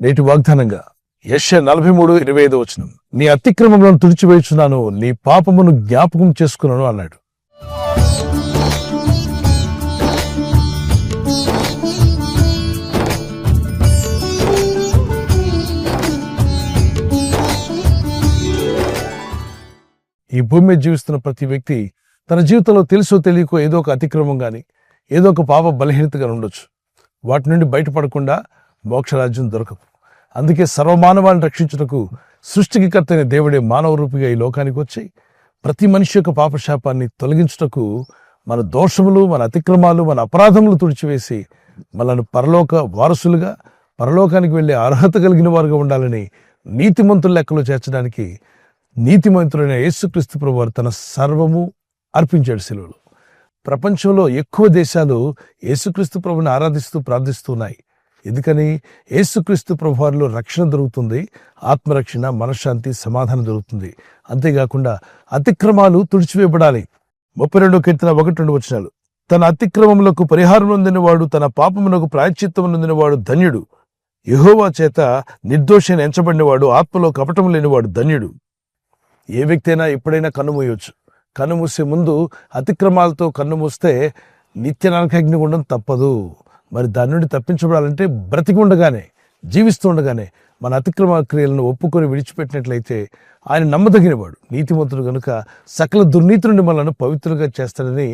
నేటి వాగ్దానంగా యెషయా 43:25 నీ అతిక్రమములను తుడిచివేయుచున్నాను, నీ పాపమును జ్ఞాపకం చేసుకున్నాను అన్నాడు. ఈ భూమి మీద జీవిస్తున్న ప్రతి వ్యక్తి తన జీవితంలో తెలుసో తెలియకో ఏదో ఒక అతిక్రమం గాని ఏదో ఒక పాప బలహీనతగా ఉండొచ్చు. వాటి నుండి బయటపడకుండా మోక్షరాజ్యం దొరకదు. అందుకే సర్వమానవాన్ని రక్షించుటకు సృష్టికి కర్తైన దేవుడే మానవ రూపిగా ఈ లోకానికి వచ్చి ప్రతి మనిషి యొక్క పాపశాపాన్ని తొలగించుటకు మన దోషములు, మన అతిక్రమాలు, మన అపరాధములు తుడిచివేసి మనల్ని పరలోక వారసులుగా, పరలోకానికి వెళ్లే అర్హత కలిగిన వారుగా ఉండాలని నీతిమంతుల లెక్కలో చేర్చడానికి నీతిమంతుడైన యేసుక్రీస్తు ప్రభువారు తన సర్వము అర్పించాడు శిలువలో. ప్రపంచంలో ఎక్కువ దేశాలు యేసుక్రీస్తు ప్రభుని ఆరాధిస్తూ ప్రార్థిస్తున్నాయి. ఎందుకని? యేసుక్రీస్తు ప్రభువారిలో రక్షణ దొరుకుతుంది, ఆత్మరక్షణ, మనశ్శాంతి, సమాధానం దొరుకుతుంది. అంతేకాకుండా అతిక్రమాలు తుడిచివేయబడాలి. 32 కీర్తన 1-2 తన అతిక్రమములకు పరిహారం నొందినవాడు, తన పాపమునకు ప్రాయశ్చిత్తము నొందినవాడు ధన్యుడు. యెహోవా చేత నిర్దోషిని ఎంచబడినవాడు, ఆత్మలో కపటం లేనివాడు ధన్యుడు. ఏ వ్యక్తి అయినా ఎప్పుడైనా కన్నుమూయొచ్చు. కన్నుమూసే ముందు అతిక్రమాలతో కన్నుమూస్తే నిత్య నరకాగ్ని ఉండడం తప్పదు. మరి దాని నుండి తప్పించబడాలంటే బ్రతికి ఉండగానే, జీవిస్తూ ఉండగానే మన అతిక్రమ క్రియలను ఒప్పుకొని విడిచిపెట్టినట్లయితే ఆయన నమ్మదగినవాడు, నీతిమంతుడు గనుక సకల దుర్నీతి నుండి మనల్ని పవిత్రులుగా చేస్తాడని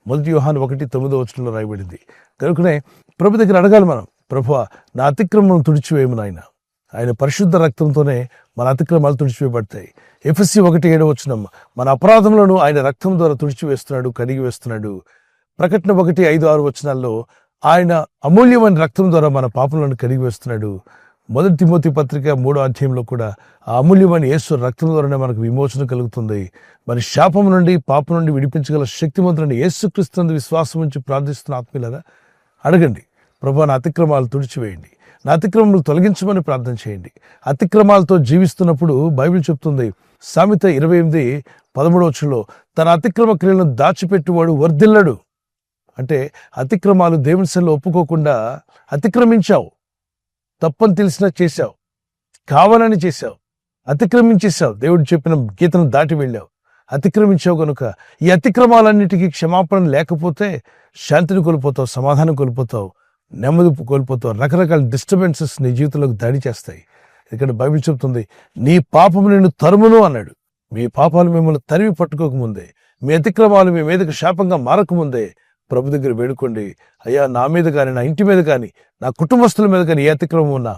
1 యోహాను 1:9 రాయబడింది. కనుకనే ప్రభు దగ్గర అడగాలి మనం, ప్రభువా నా అతిక్రమం తుడిచివేయము నాయన. ఆయన పరిశుద్ధ రక్తంతోనే మన అతిక్రమాలు తుడిచివేయబడతాయి. ఎఫెసీ 1:7 మన అపరాధములను ఆయన రక్తం ద్వారా తుడిచివేస్తున్నాడు, కడిగి వేస్తున్నాడు. ప్రకటన 1:5-6 ఆయన అమూల్యమైన రక్తం ద్వారా మన పాపములను కడిగి వేస్తున్నాడు. 1 తిమోతి పత్రిక 3వ అధ్యాయంలో కూడా ఆ అమూల్యమైన యేసు రక్తం ద్వారానే మనకు విమోచన కలుగుతుంది. మరి శాపం నుండి, పాపం నుండి విడిపించగల శక్తిమంతుడైన యేసుక్రీస్తునందు విశ్వాసం ఉంచి ప్రార్థిస్తున్న ఆత్మీయులారా అడగండి, ప్రభువా నా అతిక్రమాలు తుడిచివేయండి, నా అతిక్రమములు తొలగించమని ప్రార్థన చేయండి. అతిక్రమాలతో జీవిస్తున్నప్పుడు బైబిల్ చెప్తుంది, సామెత 28:13 తన అతిక్రమ క్రియలను దాచిపెట్టువాడు వర్ధిల్లడు. అంటే అతిక్రమాలు దేవుని సన్నిధిలో ఒప్పుకోకుండా అతిక్రమించావు, తప్పని తెలిసినా చేశావు, కావాలని చేశావు, అతిక్రమించేశావు, దేవుడు చెప్పిన గీతను దాటి వెళ్ళావు, అతిక్రమించావు. కనుక ఈ అతిక్రమాలన్నిటికీ క్షమాపణ లేకపోతే శాంతిని కోల్పోతావు, సమాధానం కోల్పోతావు, నెమ్మది కోల్పోతావు. రకరకాల డిస్టర్బెన్సెస్ నీ జీవితంలోకి దాడి చేస్తాయి. ఇక్కడ బైబిల్ చెప్తుంది, నీ పాపము నిన్ను తరుమును అన్నాడు. మీ పాపాలు మిమ్మల్ని తరిమి పట్టుకోకముందే, మీ అతిక్రమాలు మీ మీదకి శాపంగా మారకముందే ప్రభు దగ్గర వేడుకోండి, అయ్యా నా మీద కానీ, నా ఇంటి మీద కానీ, నా కుటుంబస్తుల మీద కానీ ఏ అతిక్రమం ఉన్నా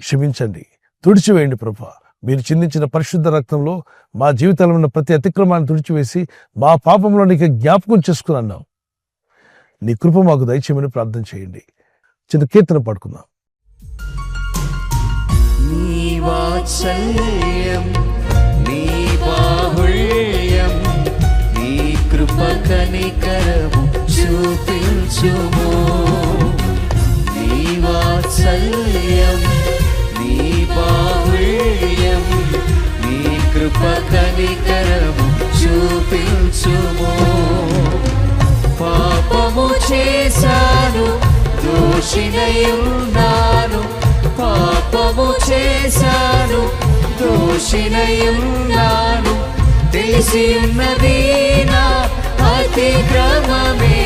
క్షమించండి, తుడిచివేయండి ప్రభువా. మీరు చిందించిన పరిశుద్ధ రక్తంలో మా జీవితంలో ఉన్న ప్రతి అతిక్రమాన్ని తుడిచివేసి మా పాపంలో నీకు జ్ఞాపకం చేసుకుని అన్నావు. నీ కృప మాకు దయచేయమని ప్రార్థన చేయండి. చిన్న కీర్తన పాడుకుందాం. నీ వాత్సల్యం, నీ బాహుళ్యం, నీ కృప కనికరము చూపించుము. నీ వాత్సల్యం, నీ బాహుళ్యం, నీ కృప కనికరము చూపించుము. పాపము చేశాను, దోషినయున్నాను, పాపము చేశాను, దోషినయున్నాను, తెలిసి ఉన్నది నా అతిక్రమమే,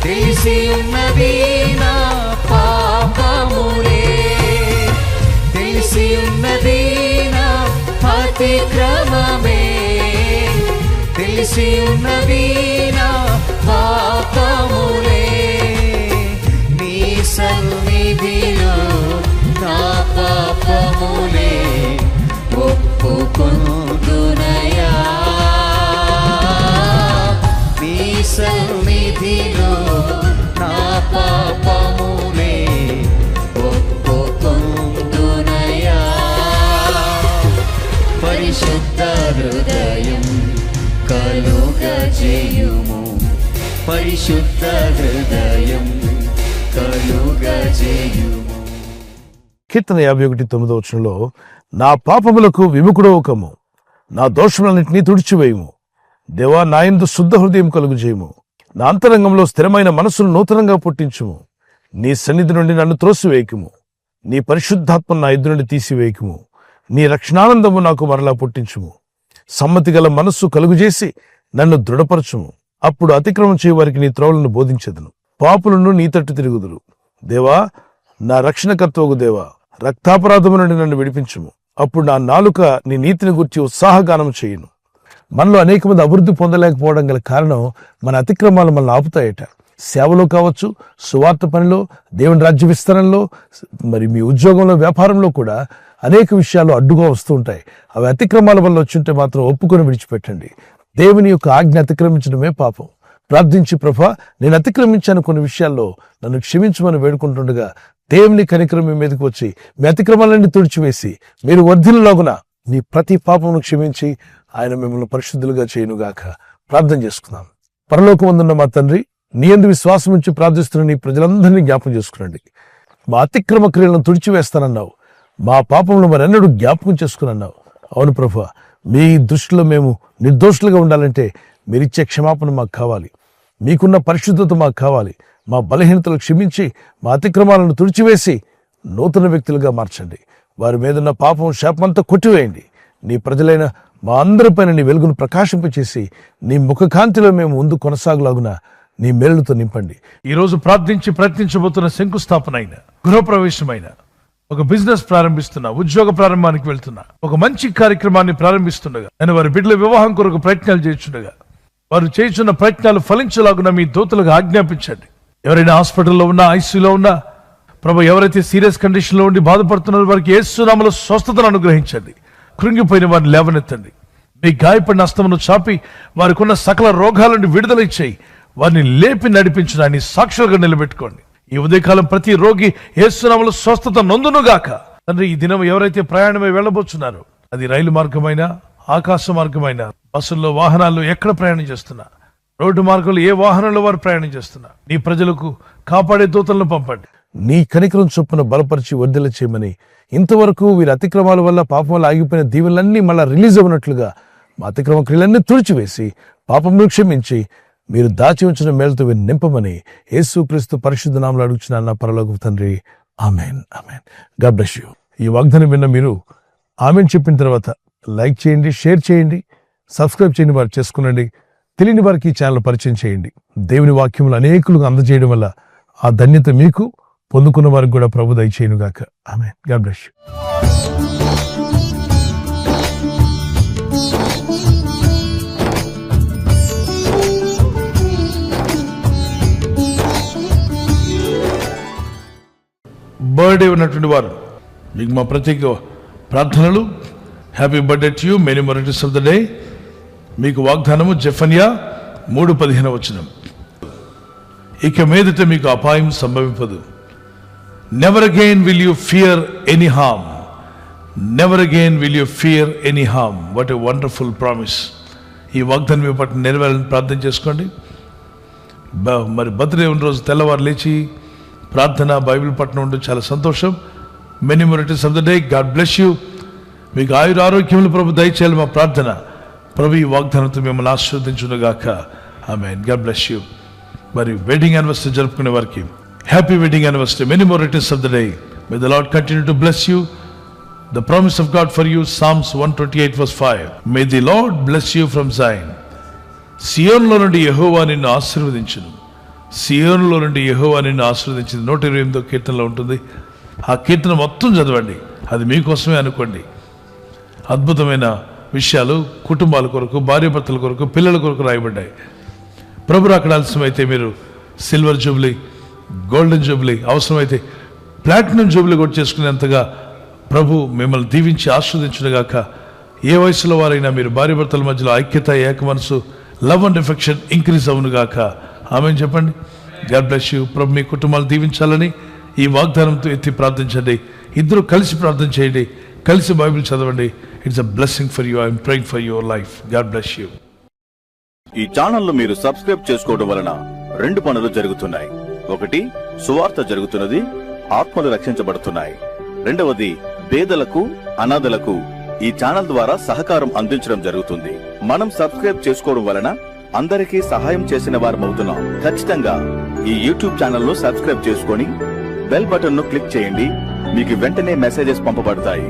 తెలిసి ఉన్నది నా పాపములే, తెలిసి ఉన్నది నా అతిక్రమమే, తెలిసి ఉన్నది నా పాపములే. నీ సన్నిధిలో నా పాపములే ఒప్పుకొందునయా, నీ సన్నిధిలో నా పాపములే ఒప్పుకొందునయా. పరిశుద్ధ హృదయం కలుగజేయుము, పరిశుద్ధ హృదయం కలుగజేయుము. కీర్తన 51:9 నా పాపములకు విముఖుడవకము, నా దోషములన్నింటినీ తుడిచివేయము. దేవా నా యందు శుద్ధ హృదయం కలుగజేయము, నా అంతరంగంలో స్థిరమైన మనసును నూతనంగా పుట్టించుము. నీ సన్నిధి నుండి నన్ను త్రోసివేయకుము, నీ పరిశుద్ధాత్మ నా ఎదురు నుండి తీసివేయకుము. నీ రక్షణానందము నాకు మరలా పుట్టించుము. సమ్మతి గల మనస్సు కలుగుజేసి నన్ను దృఢపరచుము. అప్పుడు అతిక్రమం చేయవారికి నీ త్రోవలను బోధించెదను. పాపులను నీ తట్టు తిరుగుదురు. దేవా, నా రక్షణకర్తవగు దేవా, రక్తాపరాధము నుండి నన్ను విడిపించుము. అప్పుడు నా నాలుక నీ నీతిని గురించి ఉత్సాహగానం చేయును. మనలో అనేక మంది అభివృద్ధి పొందలేకపోవడం గల కారణం మన అతిక్రమాలు మనల్ని ఆపుతాయట. సేవలో కావచ్చు, సువార్త పనిలో, దేవుని రాజ్య విస్తరణలో, మరి మీ ఉద్యోగంలో, వ్యాపారంలో కూడా అనేక విషయాలు అడ్డుగా వస్తూ ఉంటాయి. అవి అతిక్రమాల వల్ల వచ్చుంటే మాత్రం ఒప్పుకొని విడిచిపెట్టండి. దేవుని యొక్క ఆజ్ఞ అతిక్రమించడమే పాపం. ప్రార్థించి, ప్రభా, నేను అతిక్రమించాను కొన్ని విషయాల్లో, నన్ను క్షమించమని వేడుకుంటుండగా దేవుని కనికరం మీ మీదకి వచ్చి మీ అతిక్రమాలన్నీ తుడిచివేసి మీరు వర్ధిల్లులాగున మీ ప్రతి పాపమును క్షమించి ఆయన మిమ్మల్ని పరిశుద్ధులుగా చేయునుగాక. ప్రార్థన చేసుకుందాం. పరలోకమందున్న మా తండ్రి, నీ యందు విశ్వాసం ఉంచి ప్రార్థిస్తున్న నీ ప్రజలందరినీ జ్ఞాపకం చేసుకునండి. మా అతిక్రమ క్రియలను తుడిచివేస్తానన్నావు. మా పాపములు మరెన్నడూ జ్ఞాపకం చేసుకునన్నావు. అవును ప్రభువా, మీ దృష్టిలో మేము నిర్దోషులుగా ఉండాలంటే మీరిచ్చే క్షమాపణ మాకు కావాలి. మీకున్న పరిశుద్ధత మాకు కావాలి. మా బలహీనతలు క్షమించి మా అతిక్రమాలను తుడిచివేసి నూతన వ్యక్తులుగా మార్చండి. వారి మీదున్న పాపం శాపమంతా కొట్టివేయండి. నీ ప్రజలైన మా అందరిపైన నీ వెలుగును ప్రకాశింపచేసి నీ ముఖకాంతిలో మేము ముందు కొనసాగులాగున నీ మేలుతో నింపండి. ఈరోజు ప్రార్థించి ప్రయత్నించబోతున్న శంకుస్థాపన అయిన, గృహప్రవేశమైన, ఒక బిజినెస్ ప్రారంభిస్తున్నా, ఉద్యోగ ప్రారంభానికి వెళ్తున్నా, ఒక మంచి కార్యక్రమాన్ని ప్రారంభిస్తుండగా, నేను వారి బిడ్డల వివాహం కొరకు ప్రయత్నాలు చేస్తుండగా వారు చేస్తున్న ప్రయత్నాలు ఫలించలాగున మీ దూతలుగా ఆజ్ఞాపించండి. ఎవరైనా హాస్పిటల్లో ఉన్నా, ఐసీయూలో ఉన్నా, ప్రభు, ఎవరైతే సీరియస్ కండిషన్లో ఉండి బాధపడుతున్నారో వారికి యేసు నామములో స్వస్థతను అనుగ్రహించండి. కృంగిపోయిన వారిని లేవనెత్తండి. మీ గాయపడిన హస్తమును చాపి వారికి ఉన్న సకల రోగాల నుండి విడుదల ఇచ్చేయి. వారిని లేపి నడిపించడాన్ని సాక్షులుగా నిలబెట్టుకోండి. ఈ ఉదయకాలం ప్రతి రోగి యేసు నామములో స్వస్థత నొందునుగాక. తండ్రి, ఈ దినం ఎవరైతే ప్రయాణమై వెళ్ళబోతున్నారో, అది రైలు మార్గమైన, ఆకాశ మార్గమైన, బస్సుల్లో, వాహనాల్లో ఎక్కడ ప్రయాణం చేస్తున్నా, రోడ్డు మార్గంలో ఏ వాహనంలో వారు ప్రయాణం చేస్తున్నా, నీ ప్రజలకు కాపాడే దూతలను పంపండి. నీ కనికరం చొప్పున బలపరిచి వర్ధిల్ల చేయమని, ఇంతవరకు వీరి అతిక్రమాల వల్ల పాపం వల్ల ఆగిపోయిన దీవులన్నీ మళ్ళా రిలీజ్ అవ్వనట్లుగా మా అతిక్రమ క్రియలన్నీ తుడిచివేసి పాపమును క్షమించి మీరు దాచి ఉంచిన మేలుతో వీరిని నింపమని యేసుక్రీస్తు పరిశుద్ధ నామములో అడుగుచున్నాను నా పరలోకపు తండ్రి. Amen, amen. God bless you. ఈ వాగ్దానం విన్న మీరు ఆమెన్ చెప్పిన తర్వాత లైక్ చేయండి, షేర్ చేయండి, సబ్స్క్రైబ్ చేయని వారు చేసుకునండి. తెలియని వారికి ఈ ఛానల్ పరిచయం చేయండి. దేవుని వాక్యములు అనేకులకు అందజేయడం వల్ల ఆ ధన్యత మీకు, పొందుకున్న వారికి కూడా ప్రభు దయచేయునుగాక. ఆమేన్. God bless you. బర్త్డే ఉన్నటువంటి వారు మీకు మా ప్రత్యేక ప్రార్థనలు. Happy birthday to you, many more returns of the day. మీకు వాగ్దానము జెఫన్యా 3:15. ఇక మీదట మీకు అపాయం సంభవింపదు. Never again will you fear any harm. Never again will you fear any harm. What a wonderful promise. ఈ వాగ్దానం మీ పట్ల నెరవేరాలని ప్రార్థన చేసుకోండి. మరి బర్త్డే ఉన్న రోజు తెల్లవారు లేచి ప్రార్థన, బైబిల్ పట్ల ఉండడం చాలా సంతోషం. Many more returns of the day. God bless you. మీకు ఆయుర ఆరోగ్యములు ప్రభు దయచేయాలి మా ప్రార్థన. ప్రభు ఈ వాగ్దానంతో మిమ్మల్ని ఆశీర్వదించునుగాక. ఆమేన్. God bless you. మరి వెడ్డింగ్ యానివర్సరీ జరుపుకునే వారికి happy wedding anniversary. Many more returns of the day. May the Lord continue to bless you. The promise of God for you, Psalms 128:5. May the Lord bless you from Zion. సియోనులో నుండి యెహోవా నిన్ను ఆశీర్వదించును. సియోనులో నుండి యెహోవా నిన్ను ఆశీర్వదించింది 128వ కీర్తనలో ఉంటుంది. ఆ కీర్తన మొత్తం చదవండి. అది మీకోసమే అనుకోండి. అద్భుతమైన విషయాలు కుటుంబాల కొరకు, భార్యాభర్తల కొరకు, పిల్లల కొరకు రాయబడ్డాయి. ప్రభు అక్కడ ఆలస్యమైతే మీరు సిల్వర్ జూబ్లీ, గోల్డెన్ జూబ్లీ, అవసరమైతే ప్లాటినం జూబ్లీ కూడా చేసుకునేంతగా ప్రభు మిమ్మల్ని దీవించి ఆస్వాదించునుగాక. ఏ వయసులో వారైనా మీరు భార్యాభర్తల మధ్యలో ఐక్యత, ఏక మనసు, లవ్ అండ్ ఎఫెక్షన్ ఇంక్రీజ్ అవునుగాక. ఆమేన్ చెప్పండి. God bless you. ప్రభు మీ కుటుంబాలు దీవించాలని ఈ వాగ్దానంతో ఎత్తి ప్రార్థించండి. ఇద్దరు కలిసి ప్రార్థన చేయండి, కలిసి బైబిల్ చదవండి. It's a blessing for you. I'm praying for your life. God bless you. ఈ ఛానల్ మీరు సబ్స్క్రైబ్ చేసుకోవడం వలన 2 పనులు జరుగుతున్నాయి. ఒకటి, సువార్త జరుగుతున్నది, ఆత్మలు రక్షించబడుతున్నాయి. రెండవది, పేదలకు, అనాథలకు ఈ ఛానల్ ద్వారా సహకారం అందించడం జరుగుతుంది. మనం సబ్స్క్రైబ్ చేసుకోవడం వలన అందరికీ సహాయం చేసిన వారమవుతున్నాం. ఖచ్చితంగా ఈ యూట్యూబ్ ఛానల్ ను సబ్స్క్రైబ్ చేసుకొని బెల్ బటన్ ను క్లిక్ చేయండి. మీకు వెంటనే మెసేజెస్ పంపబడతాయి.